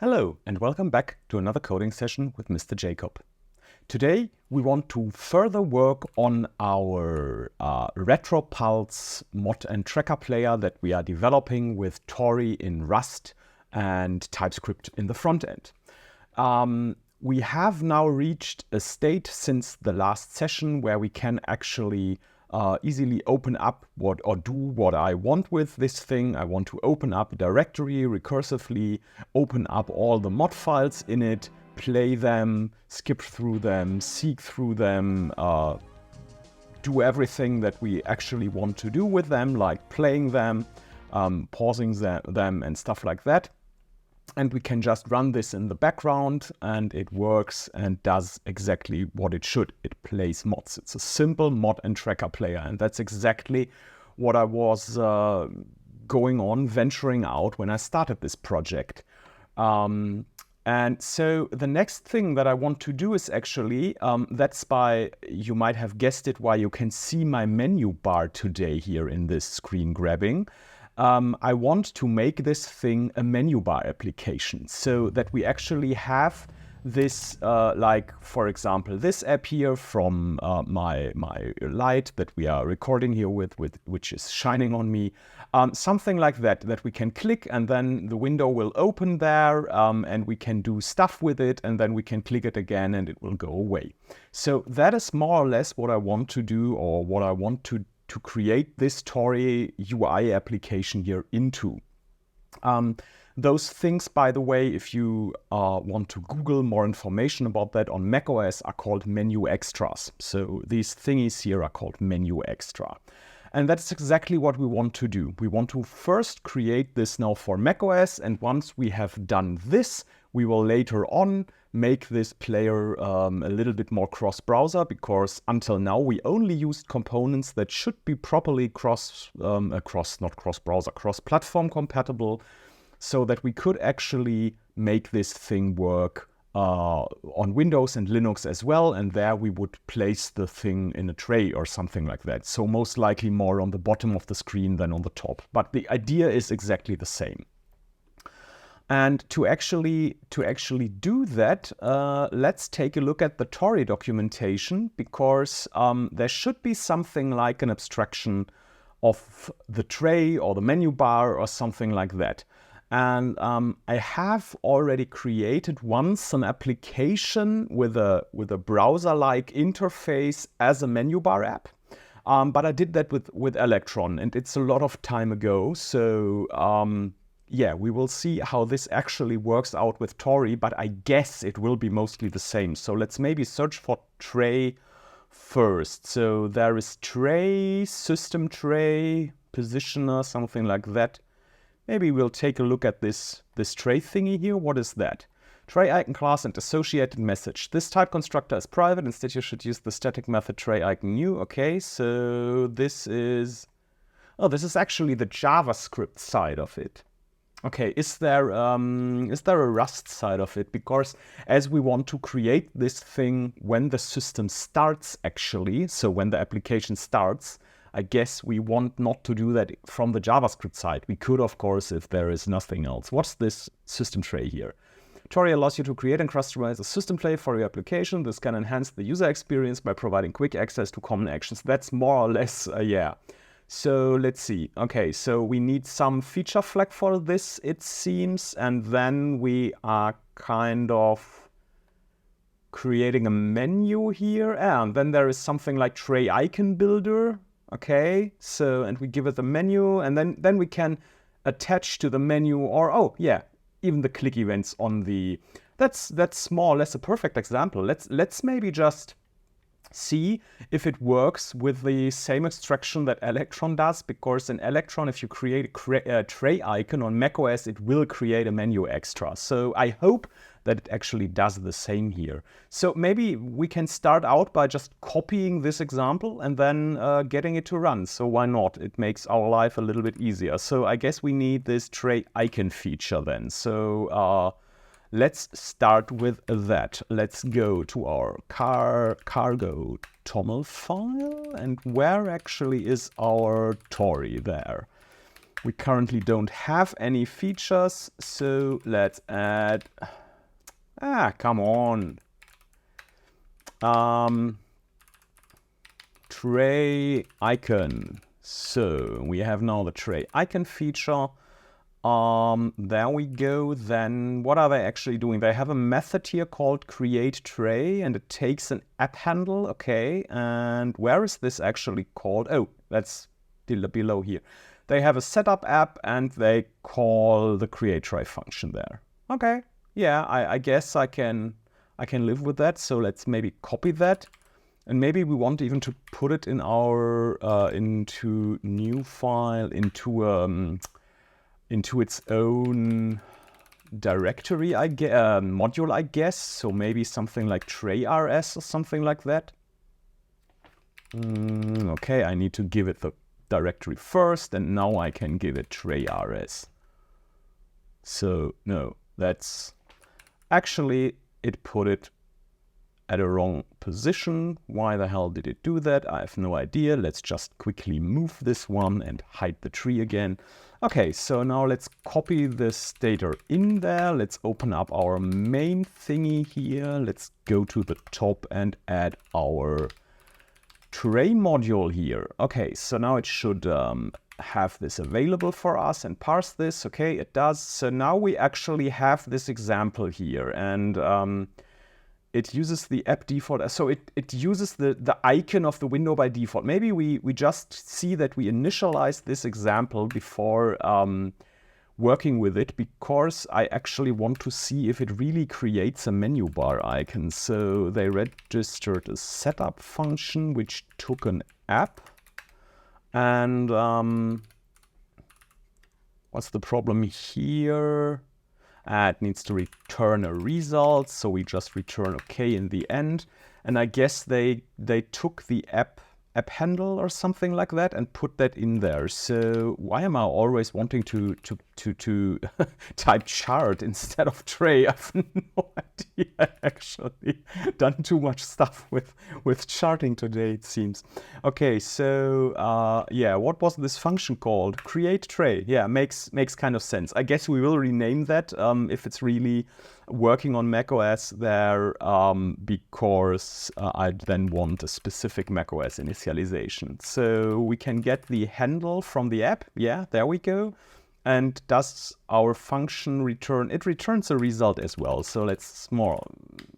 Hello and welcome back to another coding session with Mr. Jacob. Today we want to further work on our RetroPulse mod and tracker player that we are developing with Tauri in Rust and TypeScript in the front end. We have now reached a state since the last session where we can actually easily open up do what I want with this thing. I want to open up a directory recursively, open up all the mod files in it, play them, skip through them, seek through them, do everything that we actually want to do with them, like playing them, pausing them and stuff like that. And we can just run this in the background and it works and does exactly what it should. It plays mods. It's a simple mod and tracker player. And that's exactly what I was venturing out when I started this project. And so the next thing that I want to do is actually, you might have guessed it, why you can see my menu bar today here in this screen grabbing. I want to make this thing a menu bar application so that we actually have this, like, for example, this app here from my light that we are recording here with which is shining on me. Something like that we can click and then the window will open there and we can do stuff with it and then we can click it again and it will go away. So that is more or less what I want to do, or what I want to create this Tauri UI application here into. Those things, by the way, if you want to Google more information about that on macOS, are called menu extras. So these thingies here are called menu extra. And that's exactly what we want to do. We want to first create this now for macOS, and once we have done this, we will later on make this player a little bit more cross-browser, because until now we only used components that should be properly cross-platform compatible, so that we could actually make this thing work on Windows and Linux as well, and there we would place the thing in a tray or something like that. So most likely more on the bottom of the screen than on the top, but the idea is exactly the same. And to actually do that, let's take a look at the Tauri documentation, because there should be something like an abstraction of the tray or the menu bar or something like that. And I have already created once an application with a browser-like interface as a menu bar app. But I did that with Electron, and it's a lot of time ago. So yeah, we will see how this actually works out with Tauri, but I guess it will be mostly the same. So let's maybe search for tray first. So there is tray, system tray, positioner, something like that. Maybe we'll take a look at this tray thingy here. What is that? Tray icon class and associated message. This type constructor is private. Instead, you should use the static method tray icon new. Okay, so this is actually the JavaScript side of it. Okay, is there a Rust side of it? Because as we want to create this thing when the system starts actually, so when the application starts, I guess we want not to do that from the JavaScript side. We could, of course, if there is nothing else. What's this system tray here? Tauri allows you to create and customize a system tray for your application. This can enhance the user experience by providing quick access to common actions. That's more or less, yeah. So let's see. Okay, so we need some feature flag for this, it seems. And then we are kind of creating a menu here. And then there is something like tray icon builder. Okay, so, and we give it the menu, and then we can attach to the menu, or, oh yeah, even the click events on the, that's more or less a perfect example. Let's maybe just see if it works with the same extraction that Electron does, because in Electron, if you create a tray icon on macOS, it will create a menu extra. So I hope that it actually does the same here. So maybe we can start out by just copying this example and then getting it to run. So why not? It makes our life a little bit easier. So I guess we need this tray icon feature then. So let's start with that. Let's go to our cargo toml file, and where actually is our Tauri there? We currently don't have any features, so let's add, come on. Tray icon. So we have now the tray icon feature. There we go. Then what are they actually doing? They have a method here called create tray, and it takes an app handle. Okay, and where is this actually called? Oh, that's below here. They have a setup app and they call the create tray function there. Okay, yeah, I guess I can live with that. So let's maybe copy that, and maybe we want even to put it in our into new file, into its own directory, module, I guess. So maybe something like tray rs or something like that. Okay, I need to give it the directory first, and now I can give it tray rs. So no, that's actually, it put it at a wrong position. Why the hell did it do that? I have no idea. Let's just quickly move this one and hide the tree again. Okay, so now let's copy this data in there. Let's open up our main thingy here. Let's go to the top and add our tray module here. Okay, so now it should have this available for us and parse this. Okay, it does. So now we actually have this example here, and it uses the app default. So it uses the icon of the window by default. Maybe we just see that we initialize this example before working with it, because I actually want to see if it really creates a menu bar icon. So they registered a setup function which took an app, and what's the problem here? It needs to return a result, so we just return OK in the end. And I guess they took the app handle or something like that and put that in there. So why am I always wanting to type chart instead of tray? I have no idea. I actually done too much stuff with charting today, it seems. Okay, so yeah, what was this function called? Create tray. Yeah, makes kind of sense. I guess we will rename that if it's really working on macOS there, because I then want a specific macOS initialization. So we can get the handle from the app. Yeah, there we go. And does our function return? It returns a result as well. So let's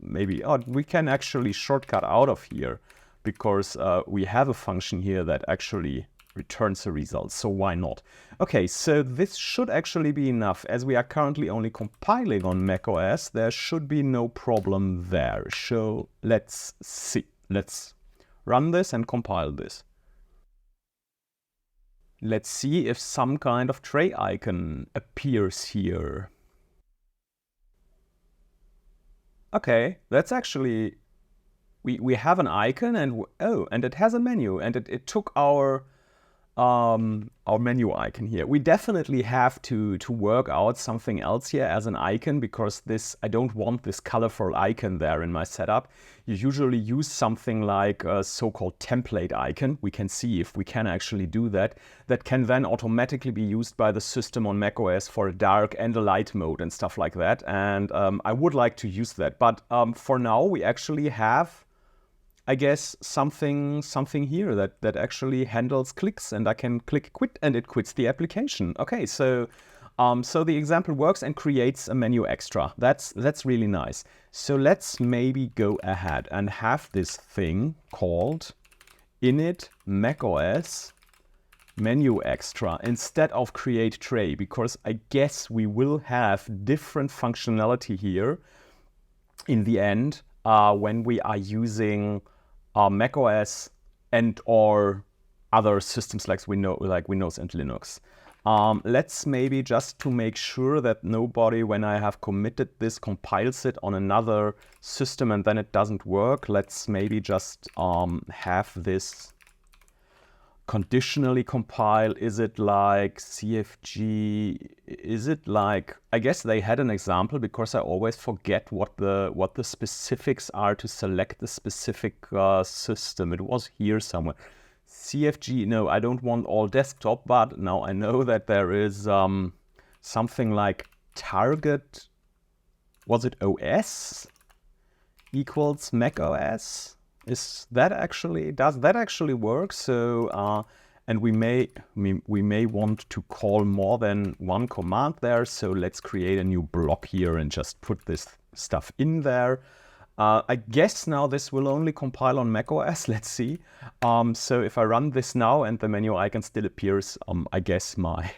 maybe we can actually shortcut out of here, because we have a function here that actually returns a result, so why not? Okay, so this should actually be enough. As we are currently only compiling on macOS, there should be no problem there. So let's see. Let's run this and compile this. Let's see if some kind of tray icon appears here. Okay, that's actually, we have an icon, and and it has a menu, and it took our menu icon here. We definitely have to work out something else here as an icon, because I don't want this colorful icon there in my setup. You usually use something like a so-called template icon. We can see if we can actually do that. That can then automatically be used by the system on macOS for a dark and a light mode and stuff like that. And I would like to use that. But for now, we actually have, I guess, something here that actually handles clicks, and I can click quit and it quits the application. Okay, so so the example works and creates a menu extra. That's really nice. So let's maybe go ahead and have this thing called init macOS menu extra instead of create tray, because I guess we will have different functionality here in the end when we are using macOS and or other systems like Windows and Linux. Let's maybe, just to make sure that nobody, when I have committed this, compiles it on another system and then it doesn't work, let's maybe just have this conditionally compile. Is it like CFG? Is it like, I guess they had an example, because I always forget what the specifics are to select the specific system. It was here somewhere. CFG, no, I don't want all desktop, but now I know that there is something like target, was it OS equals macOS? Is that actually, does that actually work? So, and we may want to call more than one command there. So let's create a new block here and just put this stuff in there. I guess now this will only compile on macOS. Let's see. So if I run this now and the menu icon still appears, I guess my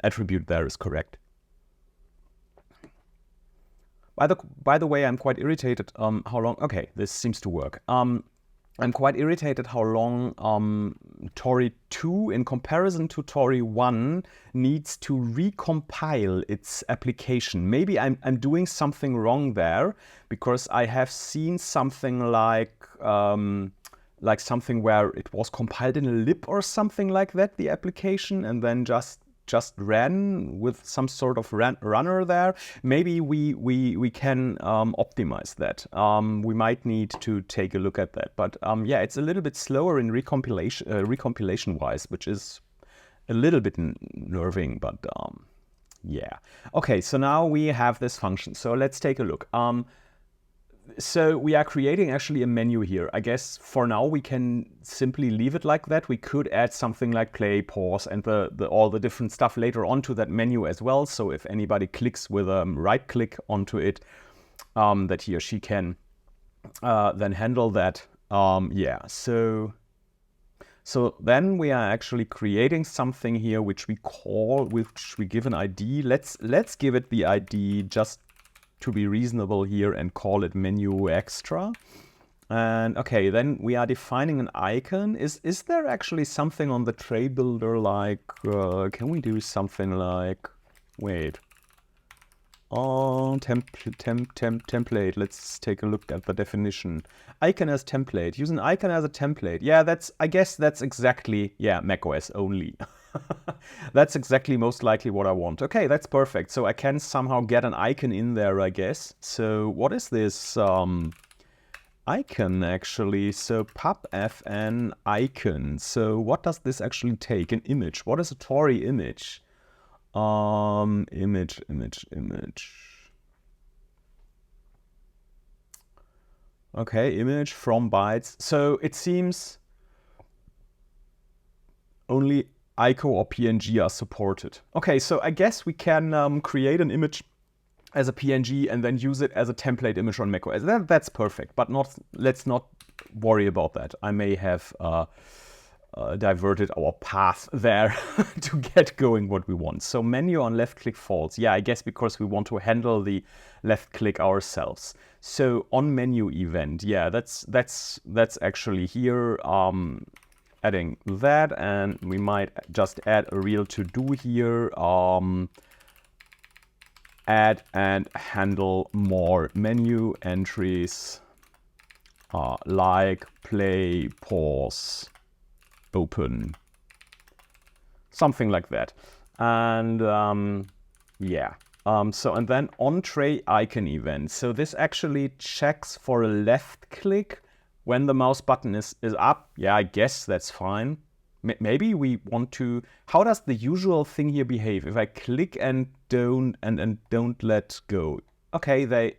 attribute there is correct. By the way, I'm quite irritated how long. Okay, this seems to work. I'm quite irritated how long Tauri 2 in comparison to Tauri 1 needs to recompile its application. Maybe I'm doing something wrong there, because I have seen something like something where it was compiled in a lib or something like that, the application, and then just ran with some sort of runner there. Maybe we can optimize that. We might need to take a look at that. But yeah, it's a little bit slower in recompilation wise, which is a little bit nerving, but yeah. Okay, so now we have this function. So let's take a look. So we are creating actually a menu here. I guess for now we can simply leave it like that. We could add something like play, pause, and all the different stuff later onto that menu as well. So if anybody clicks with a right click onto it, that he or she can then handle that. Yeah. So then we are actually creating something here which we give an ID. Let's give it the ID just to be reasonable here and call it menu extra. And okay, then we are defining an icon. Is there actually something on the tray builder like, can we do something like, wait, template. Let's take a look at the definition. Icon as template. Use an icon as a template. Yeah, I guess that's exactly, yeah, macOS only. That's exactly most likely what I want. Okay, that's perfect. So I can somehow get an icon in there, I guess. So what is this icon actually? So pubfn icon. So what does this actually take? An image. What is a Tauri image? Image. Okay, image from bytes. So it seems only ICO or PNG are supported. Okay, so I guess we can create an image as a PNG and then use it as a template image on macOS. That's perfect, but let's not worry about that. I may have diverted our path there to get going what we want. So menu on left click false. Yeah, I guess because we want to handle the left click ourselves. So on menu event, yeah, that's actually here. Adding that, and we might just add a real to do here. Add and handle more menu entries like play, pause, open, something like that. And yeah, so and then on tray icon event. So this actually checks for a left click when the mouse button is up. Yeah, I guess that's fine. Maybe we want to, how does the usual thing here behave? If I click and don't let go. Okay,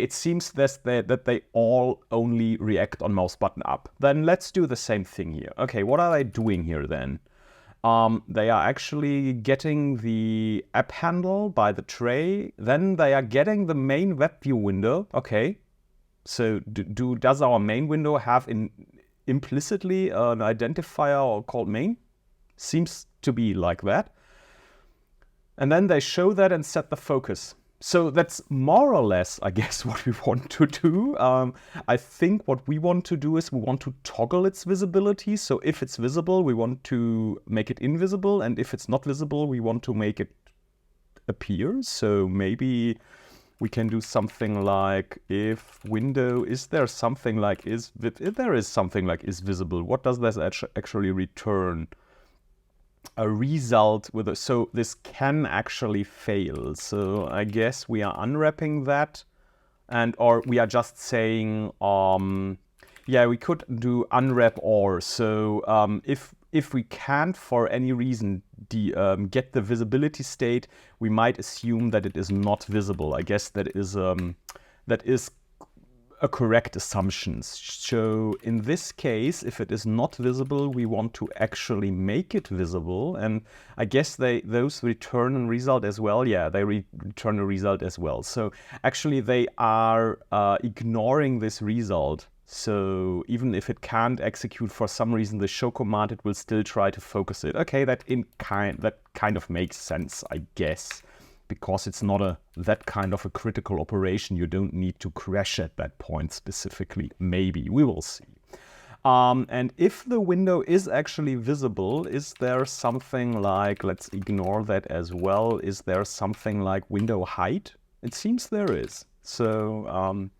it seems that they all only react on mouse button up. Then let's do the same thing here. Okay, what are they doing here then? They are actually getting the app handle by the tray. Then they are getting the main web view window. Okay. So does our main window have implicitly an identifier called main? Seems to be like that. And then they show that and set the focus. So that's more or less, I guess, what we want to do. I think what we want to do is we want to toggle its visibility. So if it's visible, we want to make it invisible. And if it's not visible, we want to make it appear. So maybe we can do something like if window, is there something like if there is something like is visible, what does this actually return? A result with a, so this can actually fail. So I guess we are unwrapping that and or we are just saying, yeah, we could do unwrap or. So if we can't for any reason get the visibility state, we might assume that it is not visible. I guess that is a correct assumption. So in this case, if it is not visible, we want to actually make it visible. And I guess those return a result as well. Yeah, they return a result as well. So actually they are ignoring this result. So even if it can't execute for some reason the show command, it will still try to focus it. Okay, that kind of makes sense, I guess. Because it's not that kind of a critical operation, you don't need to crash at that point specifically. Maybe, we will see. And if the window is actually visible, is there something like, let's ignore that as well, is there something like window height? It seems there is. So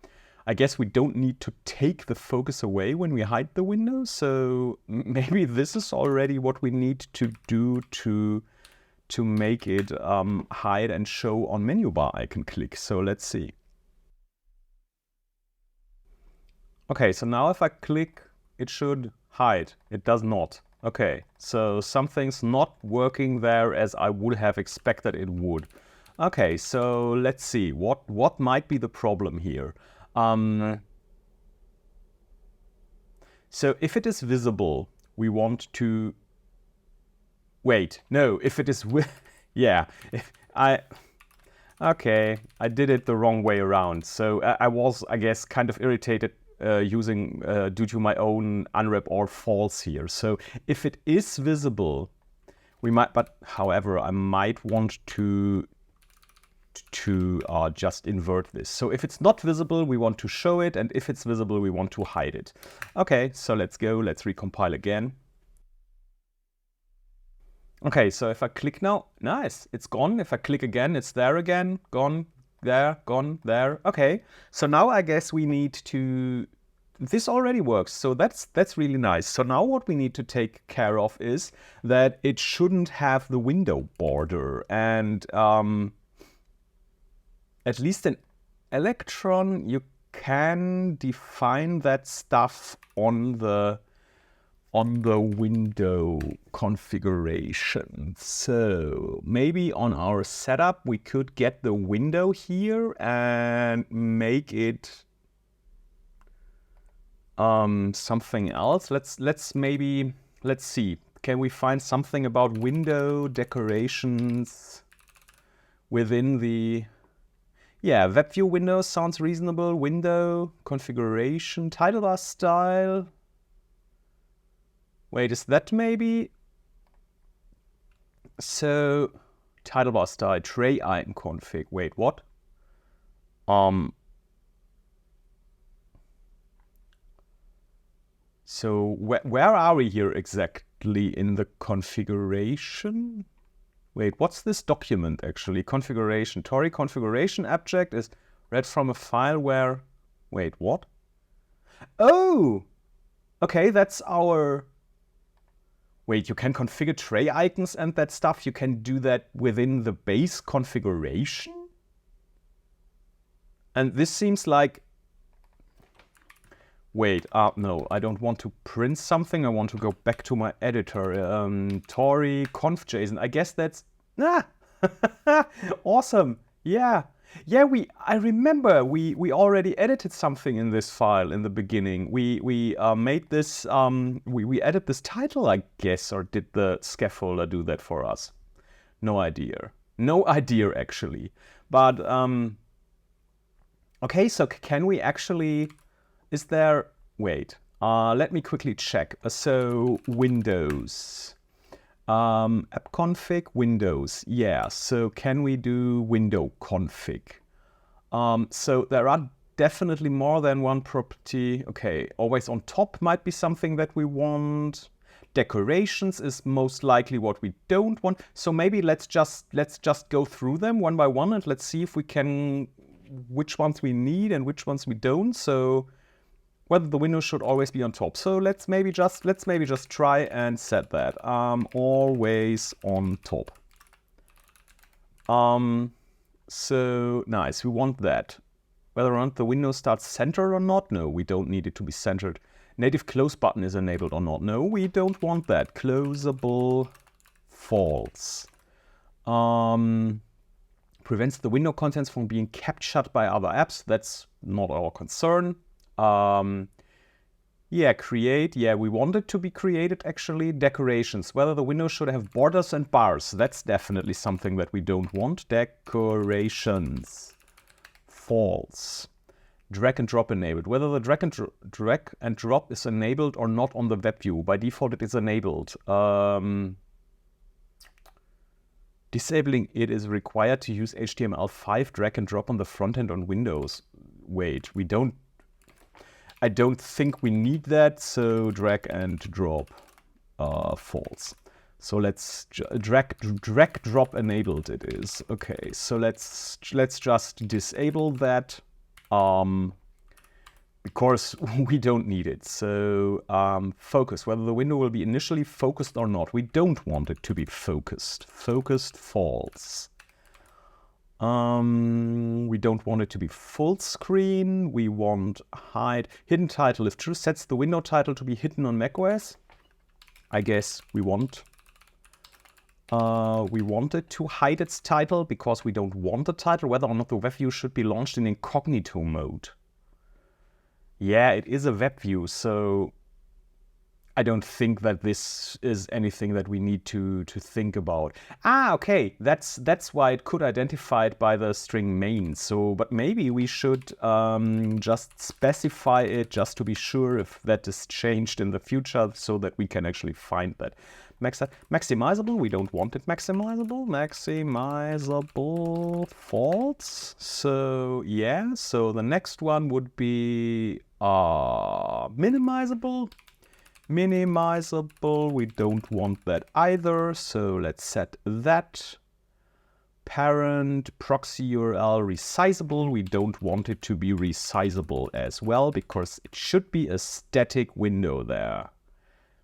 I guess we don't need to take the focus away when we hide the window. So maybe this is already what we need to do to make it hide and show on menu bar icon click. So let's see. Okay, so now if I click, it should hide. It does not. Okay, so something's not working there as I would have expected it would. Okay, so let's see. What might be the problem here? So if it is visible, we want to... Wait, no, if it is yeah, okay, I did it the wrong way around. So I was, I guess, kind of irritated due to my own unwrap or false here. So if it is visible, we might, but however, I might want to just invert this. So if it's not visible, we want to show it, and if it's visible, we want to hide it. Okay, so let's go, let's recompile again. Okay, so if I click now, nice, it's gone. If I click again, it's there again, gone, there, gone, there. Okay, so now I guess we need to, this already works, so that's really nice. So now what we need to take care of is that it shouldn't have the window border. And at least in Electron, you can define that stuff on the window configuration. So maybe on our setup, we could get the window here and make it something else. Let's see. Can we find something about window decorations within the... Yeah, web view window sounds reasonable. Window configuration, title bar style. Wait, is that maybe? So, title bar style, tray icon config. Wait, what? So where are we here exactly in the configuration? Wait, what's this document actually? Configuration, Tauri configuration object is read from a file where... Wait, what? Oh! Okay, that's our... Wait, you can configure tray icons and that stuff? You can do that within the base configuration? And this seems like... Wait, no, I don't want to print something. I want to go back to my editor. Tauri conf.json. I guess that's... Ah! Awesome. Yeah. Yeah, I remember we already edited something in this file in the beginning. We made this, we added this title, I guess, or did the scaffolder do that for us? No idea. No idea, actually. But, okay, so can we actually, is there, wait, let me quickly check. So, Windows. App config, Windows. Yeah, so can we do window config? So there are definitely more than one property. Okay, always on top might be something that we want. Decorations is most likely what we don't want. So maybe let's just go through them one by one and let's see if we can, which ones we need and which ones we don't. So whether the window should always be on top. So let's maybe just try and set that. Always on top. So nice, we want that. Whether or not the window starts centered or not? No, we don't need it to be centered. Native close button is enabled or not? No, we don't want that. Closable, false. Prevents the window contents from being captured by other apps. That's not our concern. Yeah, create. Yeah, we want it to be created actually. Decorations. Whether the window should have borders and bars. That's definitely something that we don't want. Decorations. False. Drag and drop enabled. Whether the drag and drop is enabled or not on the web view. By default, it is enabled. Disabling it is required to use HTML5 drag and drop on the front end on Windows. Wait, I don't think we need that, so drag and drop false. So let's drag drop enabled it is. Okay, so let's just disable that because we don't need it. So focus, whether the window will be initially focused or not. We don't want it to be focused. Focused false. We don't want it to be full screen. We want hide. Hidden title. If true, sets the window title to be hidden on macOS. I guess we want it to hide its title because we don't want the title. Whether or not the web view should be launched in incognito mode. Yeah, it is a web view, so I don't think that this is anything that we need to think about. Ah, okay, that's why it could identify it by the string main. So, but maybe we should just specify it just to be sure if that is changed in the future, so that we can actually find that. Maximizable, we don't want it maximizable. Maximizable false. So yeah, so the next one would be minimizable. Minimizable, we don't want that either, so let's set that. Parent proxy URL resizable, we don't want it to be resizable as well because it should be a static window there.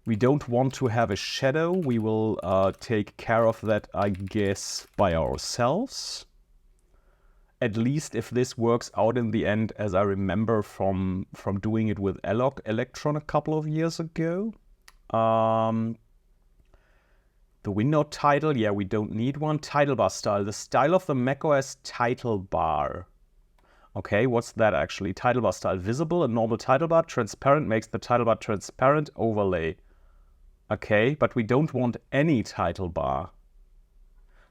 We don't want to have a shadow. We will take care of that, I guess, by ourselves. At least if this works out in the end, as I remember from doing it with Electron a couple of years ago. The window title, yeah, we don't need one. Title bar style, the style of the macOS title bar. Okay, what's that actually? Title bar style, visible, a normal title bar, transparent, makes the title bar transparent, overlay. Okay, but we don't want any title bar.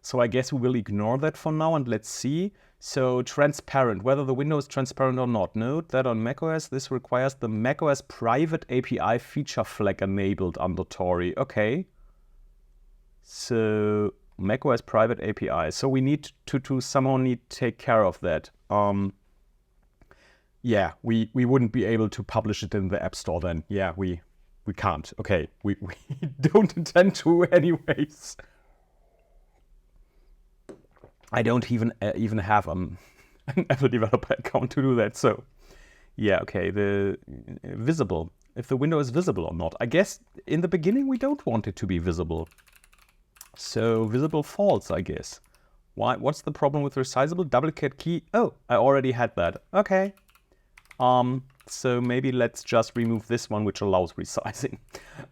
So I guess we will ignore that for now and let's see. So transparent, whether the window is transparent or not. Note that on macOS, this requires the macOS private API feature flag enabled under Tauri. Okay. So macOS private API. So we need to somehow take care of that. Yeah, we wouldn't be able to publish it in the App Store then. Yeah, we can't. Okay, we don't intend to anyways. I don't even have an Apple developer account to do that. So yeah, okay, the visible. If the window is visible or not. I guess in the beginning we don't want it to be visible. So visible false, I guess. Why? What's the problem with resizable? Duplicate key. Oh, I already had that. Okay. So maybe let's just remove this one, which allows resizing.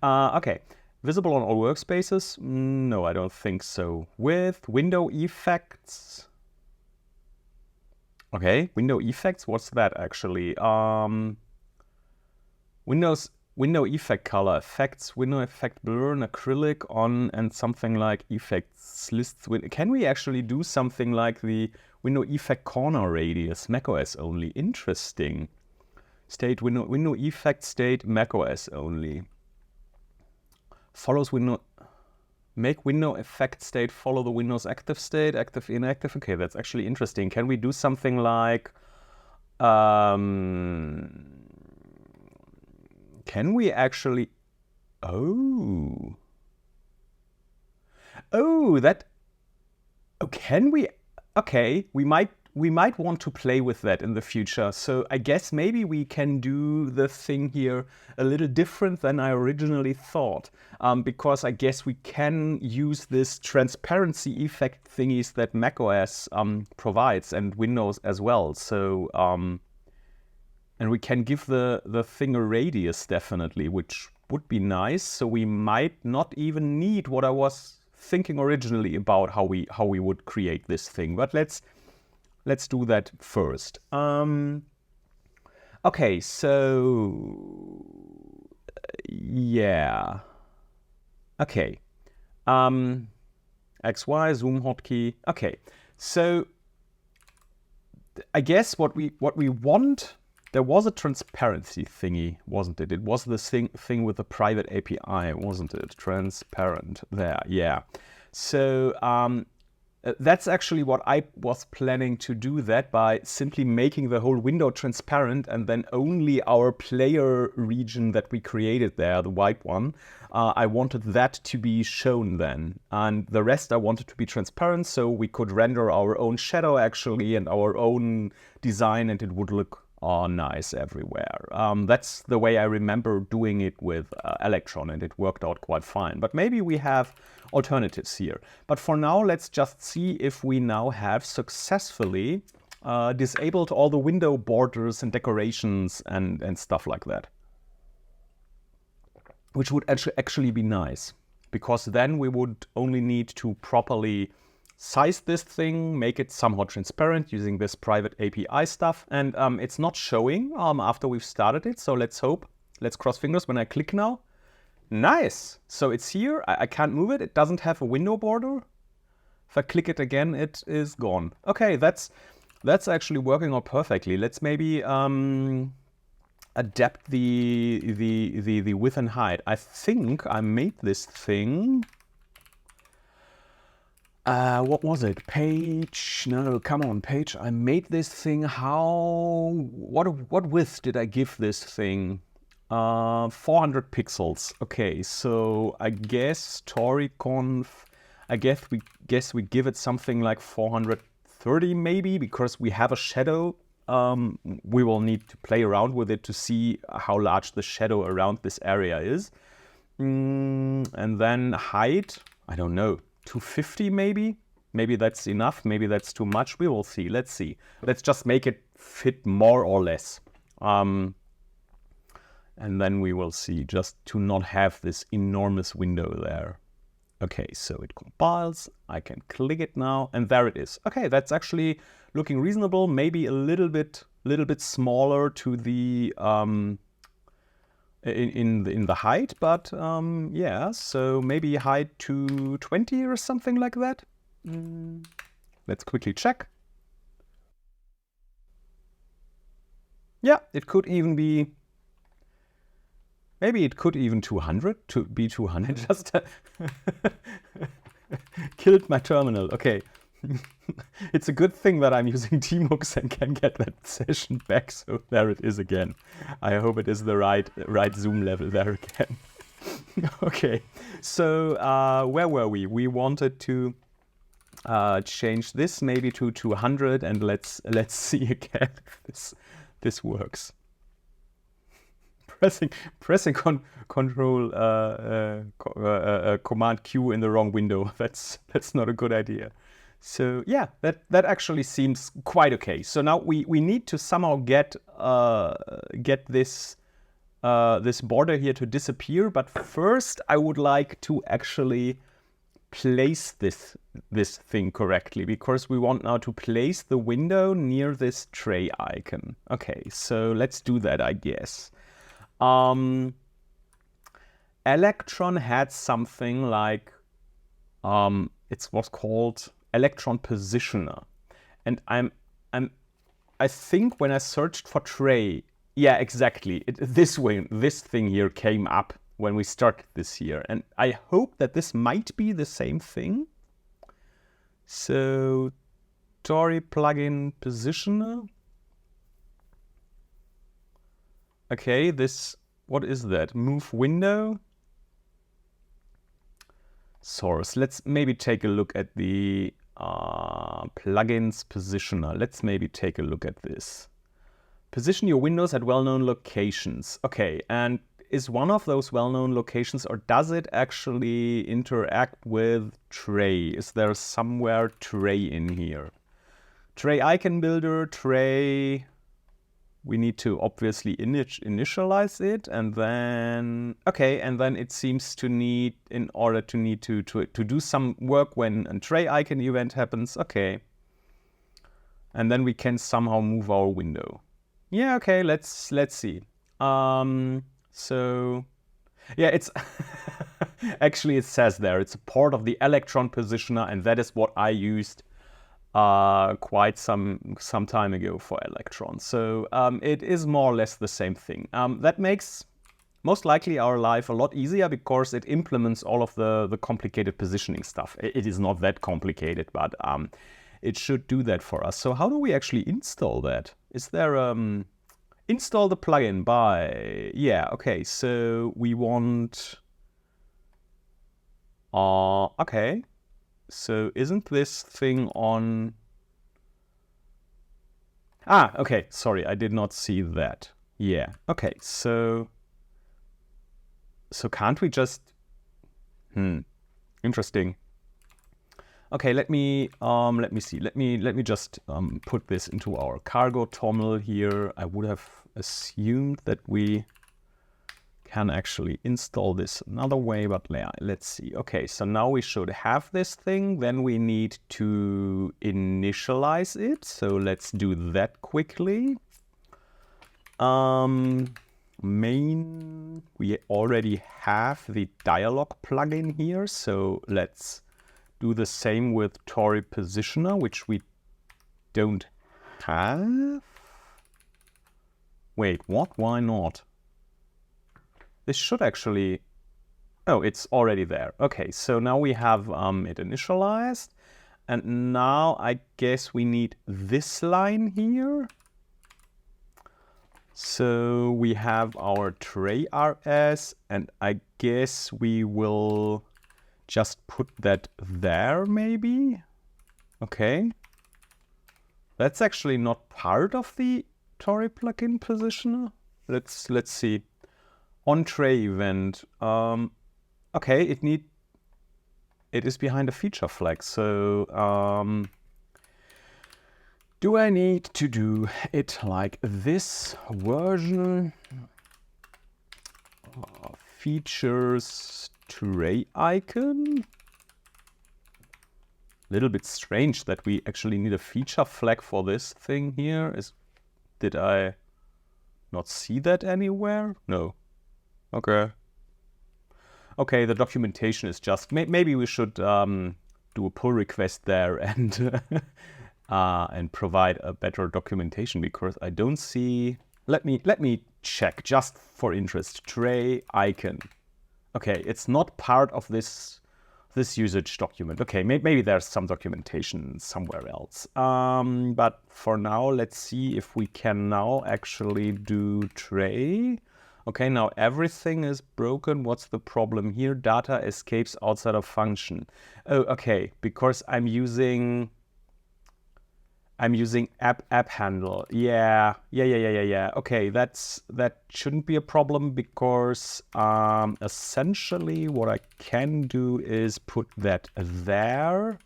Okay. Visible on all workspaces? No, I don't think so. With window effects. Okay, window effects, what's that actually? Window effect color, effects, window effect blur, and acrylic on, and something like effects lists. Can we actually do something like the window effect corner radius, macOS only? Interesting. State window effect state, macOS only. Follows window, make window effect state follow the Windows active state, active, inactive. Okay, that's actually interesting. Can we do something like, can we actually, can we, okay, we might we might want to play with that in the future. So I guess maybe we can do the thing here a little different than I originally thought, because I guess we can use this transparency effect thingies that macOS provides, and Windows as well. So and we can give the thing a radius definitely, which would be nice. So we might not even need what I was thinking originally about how we would create this thing. But let's do that first. Okay, so yeah. Okay. XY zoom hotkey. Okay, so I guess what we want. There was a transparency thingy, wasn't it? It was the thing with the private API, wasn't it? Transparent there, yeah. So that's actually what I was planning to do, that by simply making the whole window transparent, and then only our player region that we created there, the white one, I wanted that to be shown then. And the rest I wanted to be transparent, so we could render our own shadow actually and our own design, and it would look nice everywhere. That's the way I remember doing it with Electron, and it worked out quite fine. But maybe we have alternatives here. But for now, let's just see if we now have successfully disabled all the window borders and decorations and stuff like that. Which would actually be nice, because then we would only need to properly size this thing, make it somehow transparent using this private API stuff, and it's not showing after we've started it, so let's hope. Let's cross fingers when I click now. Nice! So it's here, I can't move it, it doesn't have a window border. If I click it again, it is gone. Okay, that's actually working out perfectly. Let's maybe adapt the width and height. I think I made this thing. What was it? Page? No, come on, page. I made this thing. What width did I give this thing? 400 pixels. Okay, so I guess TauriConf. I guess we give it something like 430 maybe, because we have a shadow. We will need to play around with it to see how large the shadow around this area is. And then height, I don't know. 250 maybe? Maybe that's enough, maybe that's too much. We will see. Let's see. Let's just make it fit more or less. And then we will see, just to not have this enormous window there. Okay, so it compiles. I can click it now, and there it is. Okay, that's actually looking reasonable. Maybe a little bit smaller to the in the height, but yeah, so maybe height to 20 or something like that. Let's quickly check. Yeah, it could even be, maybe it could even 200 to be 200. Just killed my terminal. Okay. It's a good thing that I'm using tmux and can get that session back. So there it is again. I hope it is the right zoom level there again. Okay, so where were we? We wanted to change this maybe to 200, and let's see again if this works. Pressing control command Q in the wrong window. That's not a good idea. So yeah, that actually seems quite okay. So now we need to somehow get this this border here to disappear. But first, I would like to actually place this thing correctly, because we want now to place the window near this tray icon. Okay, so let's do that, I guess. Electron had something like it was called Electron Positioner, and I think when I searched for tray, yeah, exactly, this thing here came up when we started this here, and I hope that this might be the same thing. So Tauri plugin positioner. Okay, this, what is that? Move window. Source. Let's maybe take a look at the plugins positioner. Let's maybe take a look at this. Position your windows at well-known locations. Okay, and is one of those well-known locations, or does it actually interact with tray? Is there somewhere tray in here? Tray icon builder, tray. We need to obviously initialize it, and then, okay, and then it seems to need, in order to need to do some work when a tray icon event happens, okay. And then we can somehow move our window. Yeah, okay, let's see. So, yeah, it's actually it says there, it's a part of the Electron positioner, and that is what I used quite some time ago for Electron. So it is more or less the same thing. That makes most likely our life a lot easier because it implements all of the complicated positioning stuff. It is not that complicated, but it should do that for us. So how do we actually install that? Is there install the plugin by, yeah, okay, so we want, okay. So isn't this thing on... Ah, okay, sorry, I did not see that. Yeah, okay, so can't we just... interesting. Okay, let me see. Let me just put this into our cargo terminal here. I would have assumed that we can actually install this another way, but let's see. Okay, so now we should have this thing. Then we need to initialize it. So let's do that quickly. Main, we already have the dialog plugin here. So let's do the same with Tauri positioner, which we don't have. Wait, what? Why not? This should actually... Oh, it's already there. Okay, so now we have it initialized. And now I guess we need this line here. So we have our tray RS, and I guess we will just put that there, maybe? Okay. That's actually not part of the Tauri plugin positioner. Let's see. On tray event. Okay, it is behind a feature flag. So do I need to do it like this version? Features tray icon. Little bit strange that we actually need a feature flag for this thing here. Did I not see that anywhere? No. Okay. Okay, the documentation is just... Maybe we should do a pull request there and provide a better documentation, because I don't see... Let me check just for interest. Tray icon. Okay, it's not part of this usage document. Okay, maybe there's some documentation somewhere else. But for now, let's see if we can now actually do tray. Okay, now everything is broken. What's the problem here? Data escapes outside of function. Oh, okay, because I'm using app handle. Yeah. Okay, that shouldn't be a problem, because essentially what I can do is put that there,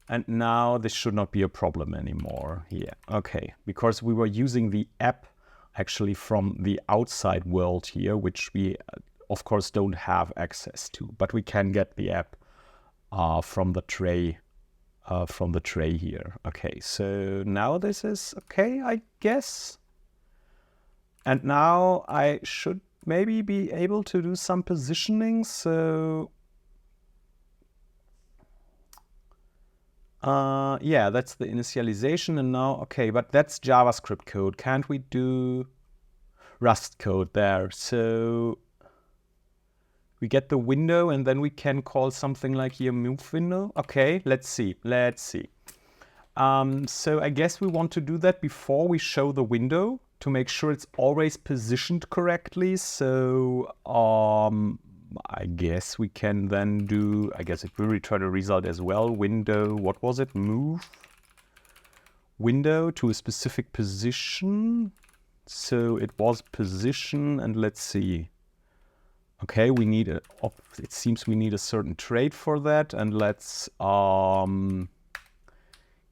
and now this should not be a problem anymore. Yeah, okay, because we were using the app actually from the outside world here, which we of course don't have access to, but we can get the app from the tray. Here. Okay, so now this is okay, I guess. And now I should maybe be able to do some positioning. So yeah, that's the initialization. And now, okay, but that's JavaScript code. Can't we do Rust code there? So we get the window, and then we can call something like here move window. Okay, let's see. So I guess we want to do that before we show the window to make sure it's always positioned correctly. So I guess we can then do, I guess it will return a result as well. Window, what was it? Move. window to a specific position. So it was position, and let's see. Okay, we need a, it seems we need a certain trait for that, and let's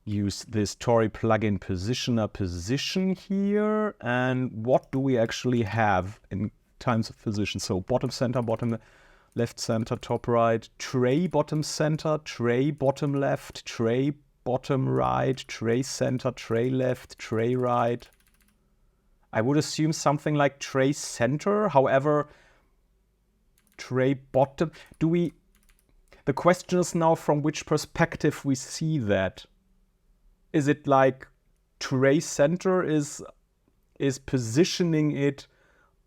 use this Tauri plugin positioner position here. And what do we actually have in times of position? So bottom center, bottom left center, top right, tray bottom center, tray bottom left, tray bottom right, tray center, tray left, tray right. I would assume something like tray center. However, tray bottom, the question is now from which perspective we see that. Is it like tray center is positioning it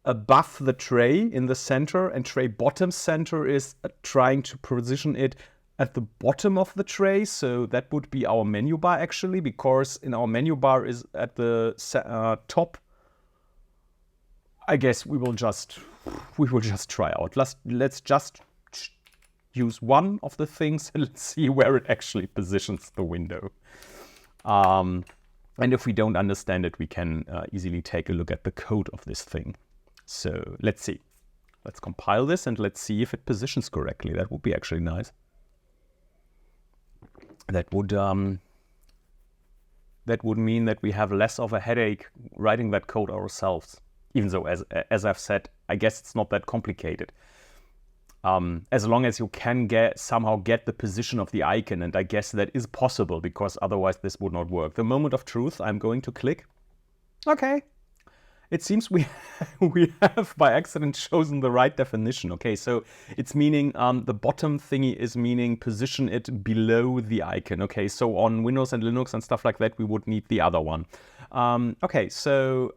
above the tray in the center, and tray bottom center is trying to position it at the bottom of the tray? So that would be our menu bar actually, because in our menu bar is at the top. I guess we will just try out. Let's just use one of the things and let's see where it actually positions the window. And if we don't understand it, we can easily take a look at the code of this thing. So let's see. Let's compile this and let's see if it positions correctly. That would be actually nice. That would mean that we have less of a headache writing that code ourselves. Even though, as I've said, I guess it's not that complicated. As long as you can somehow get the position of the icon, and I guess that is possible, because otherwise this would not work. The moment of truth, I'm going to click. Okay. It seems we have by accident chosen the right definition. Okay, so it's meaning the bottom thingy is meaning position it below the icon. Okay, so on Windows and Linux and stuff like that, we would need the other one. Okay, so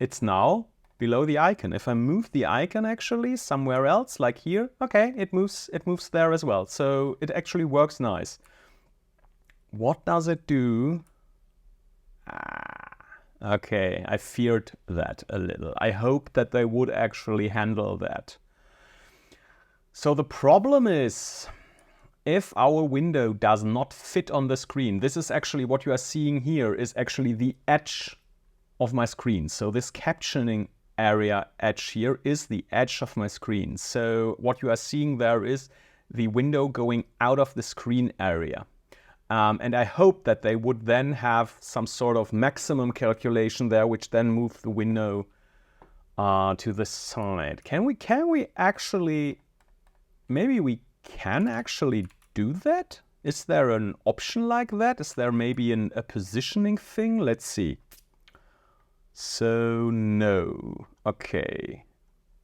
it's now below the icon. If I move the icon actually somewhere else, like here, okay, it moves there as well. So it actually works nice. What does it do? Okay, I feared that a little. I hope that they would actually handle that. So the problem is, if our window does not fit on the screen, this is actually what you are seeing here is actually the edge of my screen. So this captioning area edge here is the edge of my screen. So what you are seeing there is the window going out of the screen area. And I hope that they would then have some sort of maximum calculation there, which then move the window to the side. Can we actually, maybe we can actually do that? Is there an option like that? Is there maybe a positioning thing? Let's see. So no, okay.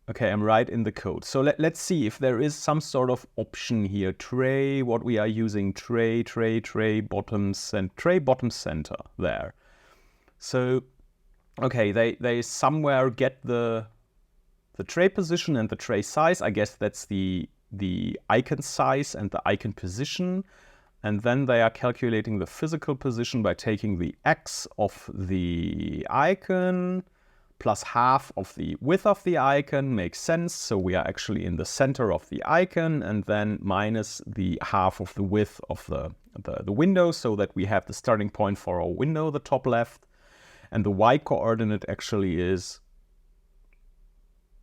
Okay, I'm right in the code. So let's see if there is some sort of option here. Tray, what we are using, tray, bottoms, and tray bottom center there. So, okay, they somewhere get the tray position and the tray size. I guess that's the icon size and the icon position. And then they are calculating the physical position by taking the x of the icon plus half of the width of the icon. Makes sense. So we are actually in the center of the icon, and then minus the half of the width of the window, so that we have the starting point for our window, the top left. And the y coordinate actually is,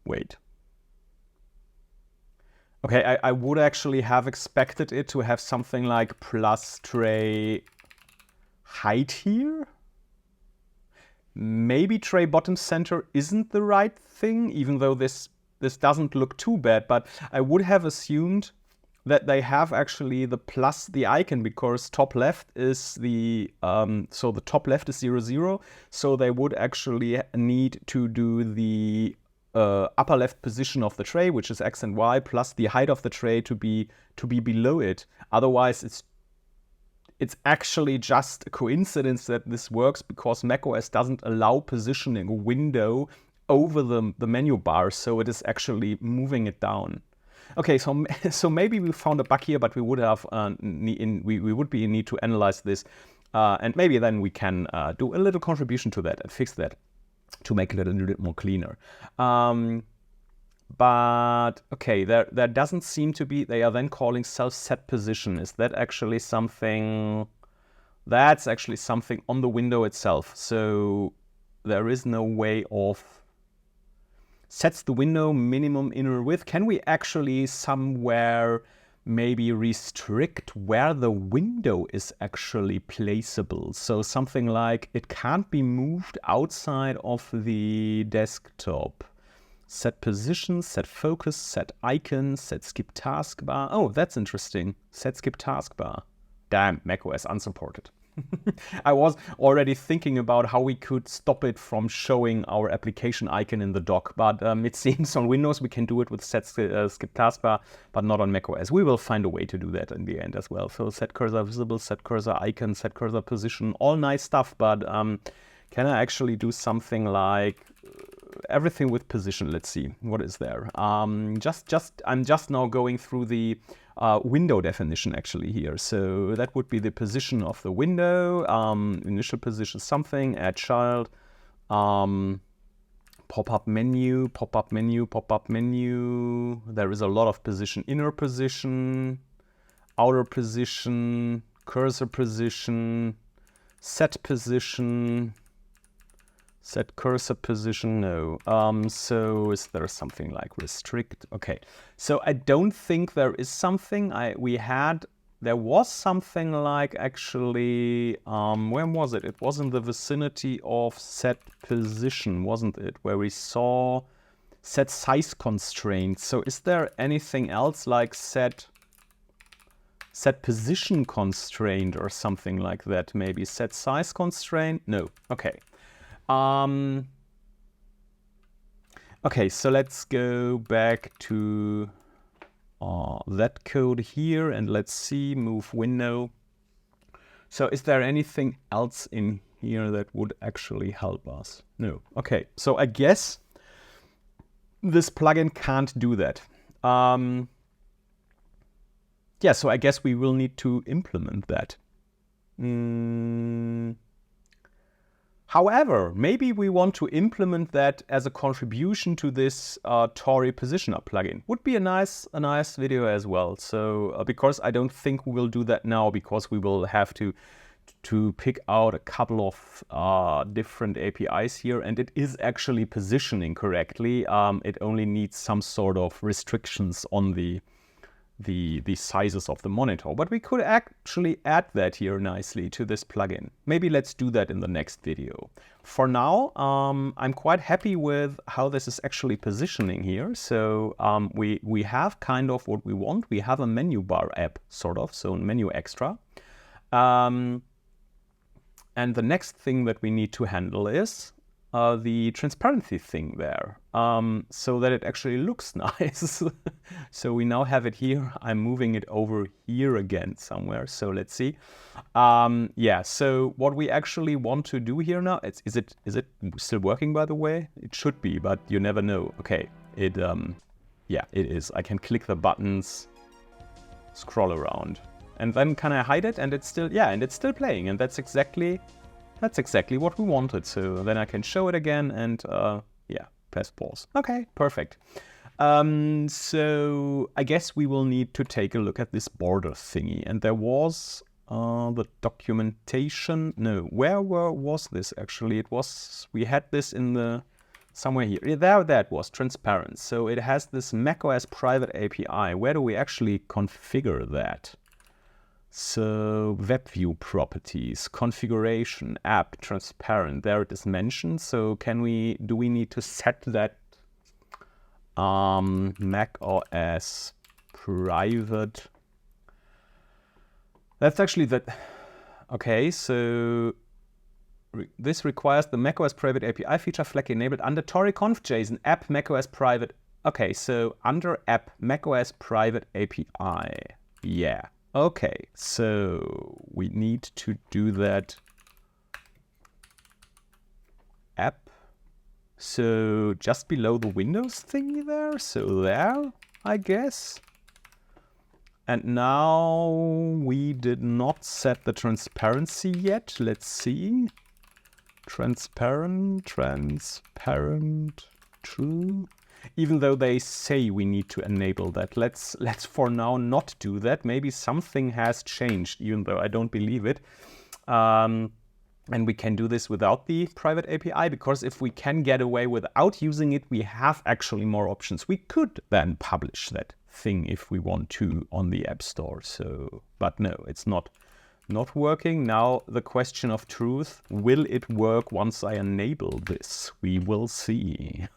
wait. Okay, I would actually have expected it to have something like plus tray height here. Maybe tray bottom center isn't the right thing, even though this doesn't look too bad, but I would have assumed that they have actually the plus the icon, because top left is the, so the top left is 0, 0, so they would actually need to do the upper left position of the tray, which is x and y, plus the height of the tray to be below it. Otherwise, it's actually just a coincidence that this works, because macOS doesn't allow positioning a window over the menu bar, so it is actually moving it down. Okay, so maybe we found a bug here, but we would have we would be in need to analyze this, and maybe then we can do a little contribution to that and fix that to make it a little bit more cleaner. But okay, there doesn't seem to be. They are then calling self-set position. Is that actually something That's actually something on the window itself. So there is no way of sets the window minimum inner width. Can we actually somewhere maybe restrict where the window is actually placeable? So something like it can't be moved outside of the desktop. Set position, set focus, set icon, set skip taskbar. Oh, that's interesting. Set skip taskbar. Damn, macOS unsupported. I was already thinking about how we could stop it from showing our application icon in the dock, but it seems on Windows we can do it with set skip taskbar, but not on macOS. We will find a way to do that in the end as well. So set cursor visible, set cursor icon, set cursor position, all nice stuff, but can I actually do something like everything with position? Let's see, what is there? I'm just now going through the window definition actually here. So that would be the position of the window, initial position something, add child, pop-up menu, pop-up menu, pop-up menu. There is a lot of position, inner position, outer position, cursor position, set position, set cursor position, no. So is there something like restrict? Okay, so I don't think there is something. There was something like actually, where was it? It was in the vicinity of set position, wasn't it? Where we saw set size constraints. So is there anything else like set position constraint or something like that? Maybe set size constraint? No, okay. Okay, so let's go back to that code here and let's see, move window. So is there anything else in here that would actually help us? No. Okay, so I guess this plugin can't do that. Yeah, so I guess we will need to implement that. However, maybe we want to implement that as a contribution to this Tauri positioner plugin. Would be a nice video as well. So because I don't think we will do that now, because we will have to pick out a couple of different APIs here, and it is actually positioning correctly. It only needs some sort of restrictions on the sizes of the monitor, but we could actually add that here nicely to this plugin. Maybe let's do that in the next video. For now, I'm quite happy with how this is actually positioning here. So we have kind of what we want. We have a menu bar app, sort of, so menu extra. And the next thing that we need to handle is the transparency thing there, so that it actually looks nice. So we now have it here. I'm moving it over here again somewhere. So let's see. Yeah, so what we actually want to do here now, is it still working, by the way? It should be, but you never know. Okay, yeah, it is. I can click the buttons, scroll around, and then can I hide it? And it's still, yeah, and it's still playing, and that's exactly what we wanted. So then I can show it again and yeah, press pause. Okay, perfect. So I guess we will need to take a look at this border thingy. And there was the documentation. No, where was this actually? It was, we had this in the, somewhere here. There, that was transparent. So it has this macOS private API. Where do we actually configure that? So web view properties, configuration, app, transparent, there it is mentioned. So do we need to set that macOS private? That's actually that. Okay, so this requires the macOS private API feature flag enabled under Tauri conf JSON app macOS private. Okay, so under app macOS private API. Yeah. Okay, so we need to do that app. So just below the Windows thingy there. So there, I guess. And now we did not set the transparency yet. Let's see. Transparent, true. Even though they say we need to enable that. Let's for now not do that. Maybe something has changed, even though I don't believe it. And we can do this without the private API, because if we can get away without using it, we have actually more options. We could then publish that thing if we want to on the App Store. So, but no, it's not working. Now the question of truth, will it work once I enable this? We will see.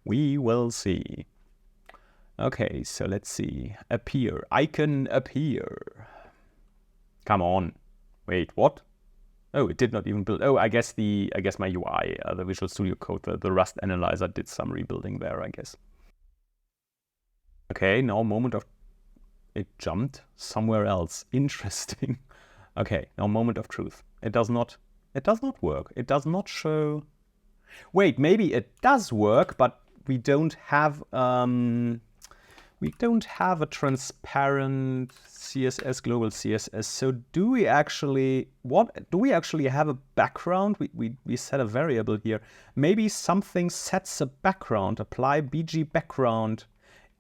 We will see. Okay, so let's see. Appear. Icon appear. Come on. Wait, what? Oh, it did not even build. Oh, I guess my UI, the Visual Studio Code, the Rust analyzer did some rebuilding there, I guess. Okay, now moment of... It jumped somewhere else. Interesting. Okay, now moment of truth. It does not work. It does not show... Wait, maybe it does work, but we don't have a transparent CSS, global CSS. So do we actually have a background? We set a variable here. Maybe something sets a background, apply BG background.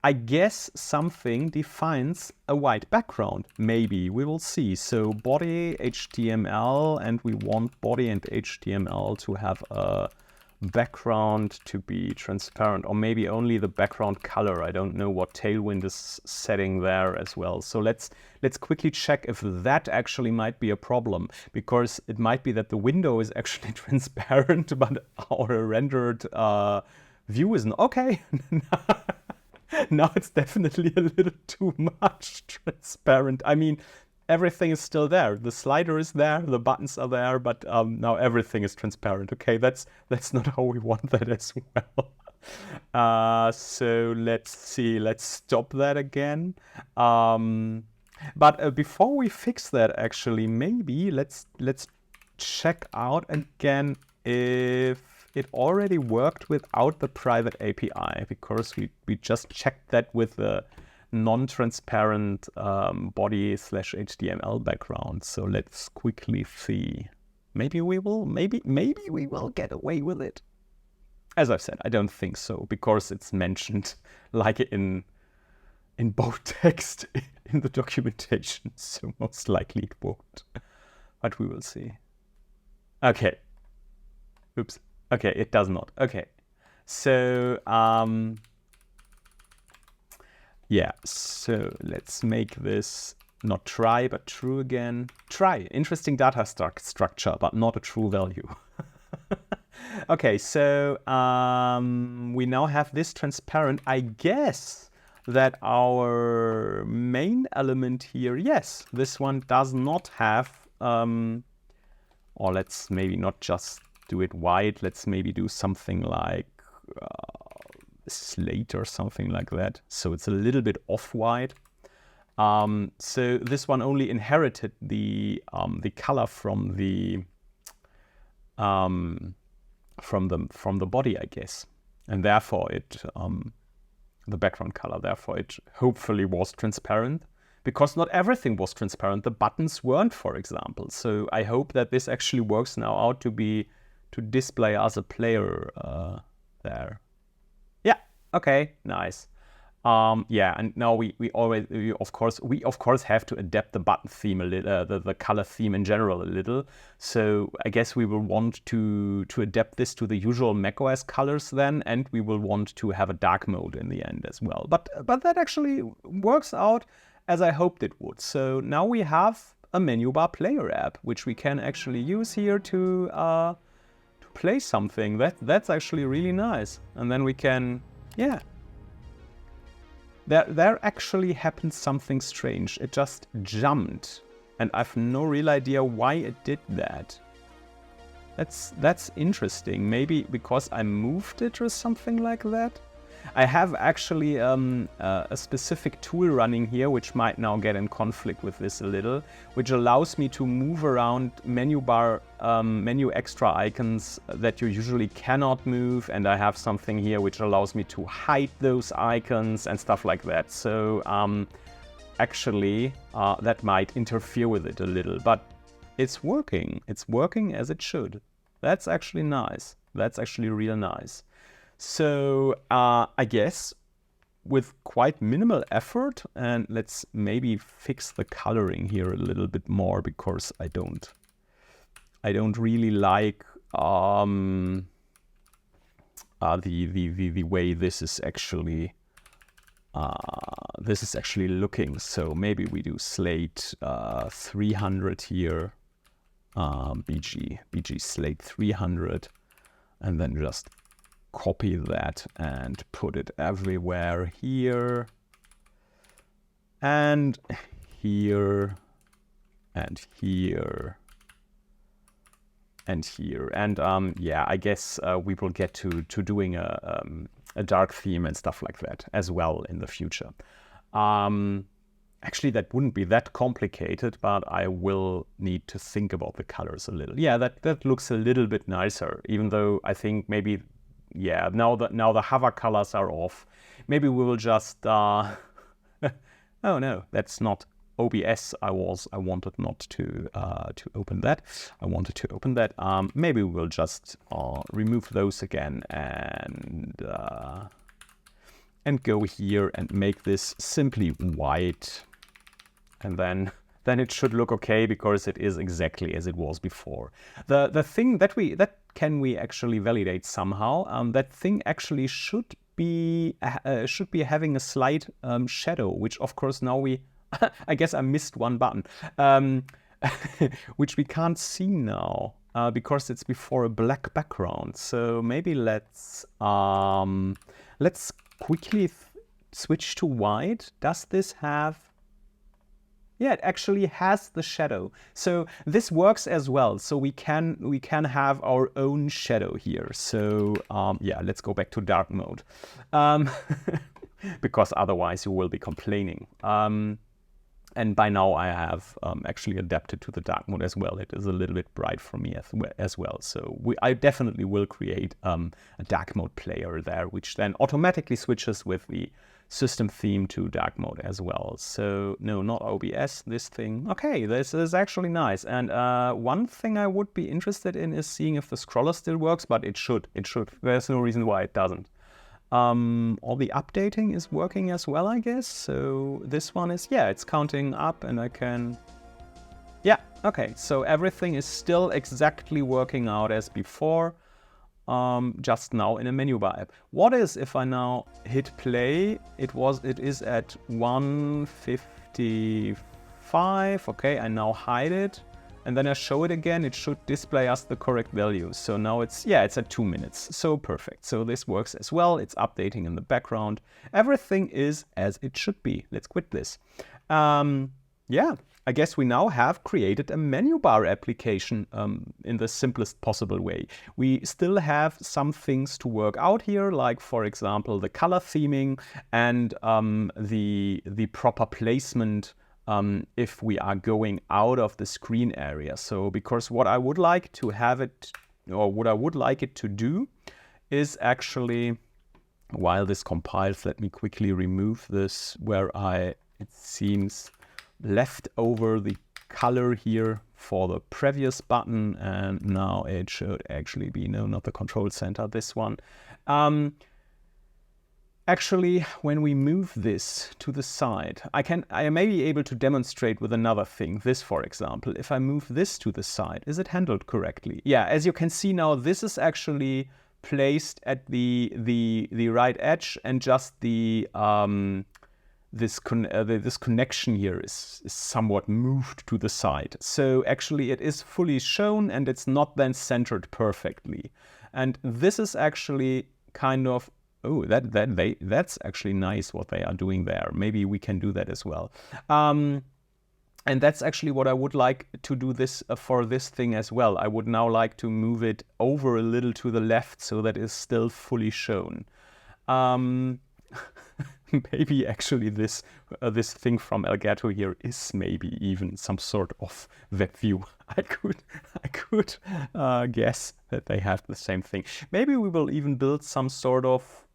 I guess something defines a white background. Maybe, we will see. So body HTML, and we want body and HTML to have a background to be transparent, or maybe only the background color. I don't know what Tailwind is setting there as well. So let's quickly check if that actually might be a problem, because it might be that the window is actually transparent, but our rendered view isn't. Okay. Now it's definitely a little too much transparent. I mean, everything is still there. The slider is there, the buttons are there, but now everything is transparent. Okay, that's not how we want that as well. So let's see. Let's stop that again. But before we fix that, actually, maybe let's check out again if it already worked without the private API, because we just checked that with the non-transparent body/HTML background. So let's quickly see. Maybe we will get away with it. As I've said, I don't think so, because it's mentioned like in bold text in the documentation. So most likely it won't. But we will see. Okay. Oops. Okay, it does not. Okay. So yeah, so let's make this not try, but true again. Try, interesting data structure, but not a true value. Okay, so we now have this transparent. I guess that our main element here, yes, this one does not have, or let's maybe not just do it white. Let's maybe do something like slate or something like that. So it's a little bit off-white. So this one only inherited the color from the body, I guess, and therefore it the background color. Therefore, it hopefully was transparent, because not everything was transparent. The buttons weren't, for example. So I hope that this actually works now out to display as a player there. Yeah. Okay. Nice. Yeah. And now we of course have to adapt the button theme a little, the color theme in general a little. So I guess we will want to adapt this to the usual macOS colors then, and we will want to have a dark mode in the end as well. But that actually works out as I hoped it would. So now we have a menu bar player app, which we can actually use here to play something. That's actually really nice. And then we can, yeah. There actually happened something strange. It just jumped, and I've no real idea why it did that. That's interesting. Maybe because I moved it or something like that. I have actually a specific tool running here, which might now get in conflict with this a little, which allows me to move around menu bar, menu extra icons that you usually cannot move. And I have something here which allows me to hide those icons and stuff like that. So actually, that might interfere with it a little, but it's working. It's working as it should. That's actually nice. That's actually real nice. So I guess with quite minimal effort. And let's maybe fix the coloring here a little bit more, because I don't really like the way this is actually looking. So maybe we do slate 300 here, BG slate 300, and then just copy that and put it everywhere here and here and here and here. And yeah, I guess we will get to doing a dark theme and stuff like that as well in the future. Actually, that wouldn't be that complicated, but I will need to think about the colors a little. Yeah, that looks a little bit nicer, even though I think maybe, yeah, now the hover colors are off. Maybe we will just oh no, that's not OBS. I wanted not to open that. I wanted to open that. Maybe we'll just remove those again and go here and make this simply white, and then it should look okay, because it is exactly as it was before. The thing that we actually validate somehow. That thing actually should be having a slight shadow, which of course now we I guess I missed one button, which we can't see now because it's before a black background. So maybe let's quickly switch to white. Does this have? Yeah, it actually has the shadow. So this works as well. So we can have our own shadow here. So yeah, let's go back to dark mode, because otherwise you will be complaining. And by now I have actually adapted to the dark mode as well. It is a little bit bright for me as well. So I definitely will create a dark mode player there, which then automatically switches with the system theme to dark mode as well. So no, not OBS, this thing. Okay, this is actually nice. And one thing I would be interested in is seeing if the scroller still works, but it should. There's no reason why it doesn't. All the updating is working as well, I guess. So this one is, yeah, it's counting up, and I can, yeah, okay. So everything is still exactly working out as before, just now in a menu bar app. What is if I now hit play? It is at 155. Okay, I now hide it. And then I show it again, it should display us the correct value. So now it's at 2 minutes. So perfect. So this works as well. It's updating in the background. Everything is as it should be. Let's quit this. Yeah, I guess we now have created a menu bar application in the simplest possible way. We still have some things to work out here, like for example, the color theming and the proper placement if we are going out of the screen area. So because what I would like to have it, or what I would like it to do is actually, while this compiles, let me quickly remove this where it seems left over the color here for the previous button, and now it should actually be, no, not the control center, this one. Actually, when we move this to the side, I may be able to demonstrate with another thing. This, for example, if I move this to the side, is it handled correctly? Yeah, as you can see now, this is actually placed at the right edge, and just the this connection here is somewhat moved to the side. So actually, it is fully shown, and it's not then centered perfectly. And this is actually kind of, oh, that's actually nice what they are doing there. Maybe we can do that as well. And that's actually what I would like to do this for this thing as well. I would now like to move it over a little to the left so that it's still fully shown. Maybe actually this thing from Elgato here is maybe even some sort of web view. I could guess that they have the same thing. Maybe we will even build some sort of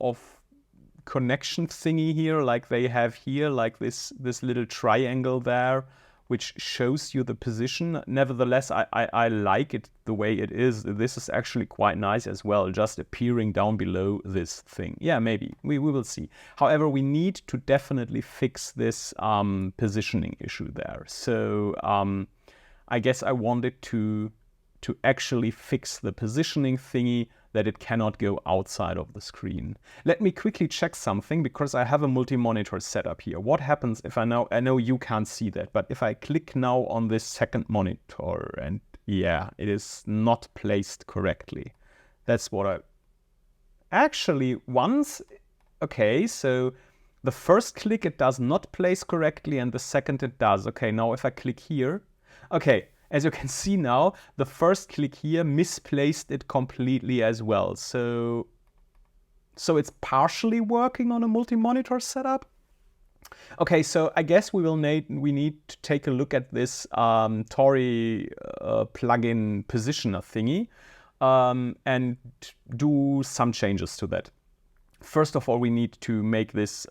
connection thingy here, like they have here, like this little triangle there, which shows you the position. Nevertheless, I like it the way it is. This is actually quite nice as well, just appearing down below this thing. Yeah, maybe. We will see. However, we need to definitely fix this positioning issue there. So I guess I wanted to actually fix the positioning thingy, that it cannot go outside of the screen. Let me quickly check something, because I have a multi-monitor setup here. What happens if I know you can't see that, but if I click now on this second monitor, and yeah, it is not placed correctly. That's what I... Actually, okay, so the first click it does not place correctly, and the second it does. Okay, now if I click here, okay, as you can see now, the first click here misplaced it completely as well. So it's partially working on a multi-monitor setup. Okay, so I guess we need to take a look at this Tauri plugin positioner thingy and do some changes to that. First of all, we need to make this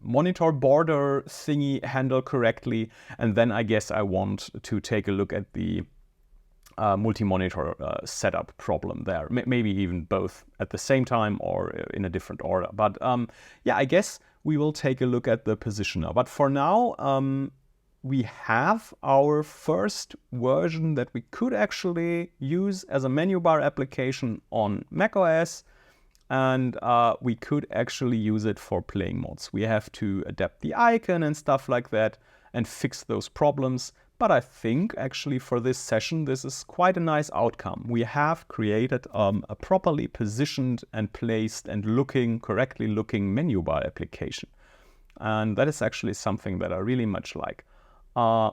monitor border thingy handle correctly, and then I guess I want to take a look at the multi-monitor setup problem there. Maybe even both at the same time or in a different order. But yeah, I guess we will take a look at the positioner. But for now, we have our first version that we could actually use as a menu bar application on macOS, and we could actually use it for playing modes. We have to adapt the icon and stuff like that and fix those problems. But I think actually for this session, this is quite a nice outcome. We have created a properly positioned and placed and correctly looking menu bar application. And that is actually something that I really much like.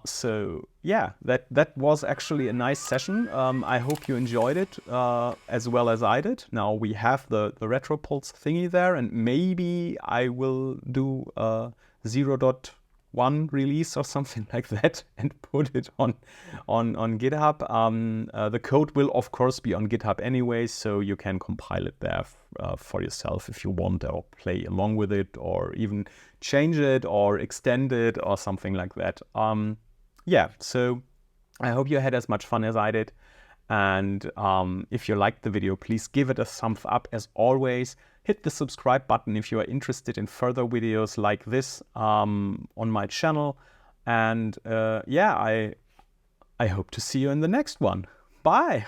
So yeah, that was actually a nice session. I hope you enjoyed it as well as I did. Now we have the RetroPulse thingy there, and maybe I will do a 0.1 release or something like that and put it on GitHub. The code will of course be on GitHub anyway, so you can compile it there for yourself if you want, or play along with it, or even change it or extend it or something like that. Yeah, so I hope you had as much fun as I did. And if you liked the video, please give it a thumbs up as always. Hit the subscribe button if you are interested in further videos like this on my channel. And yeah, I hope to see you in the next one. Bye!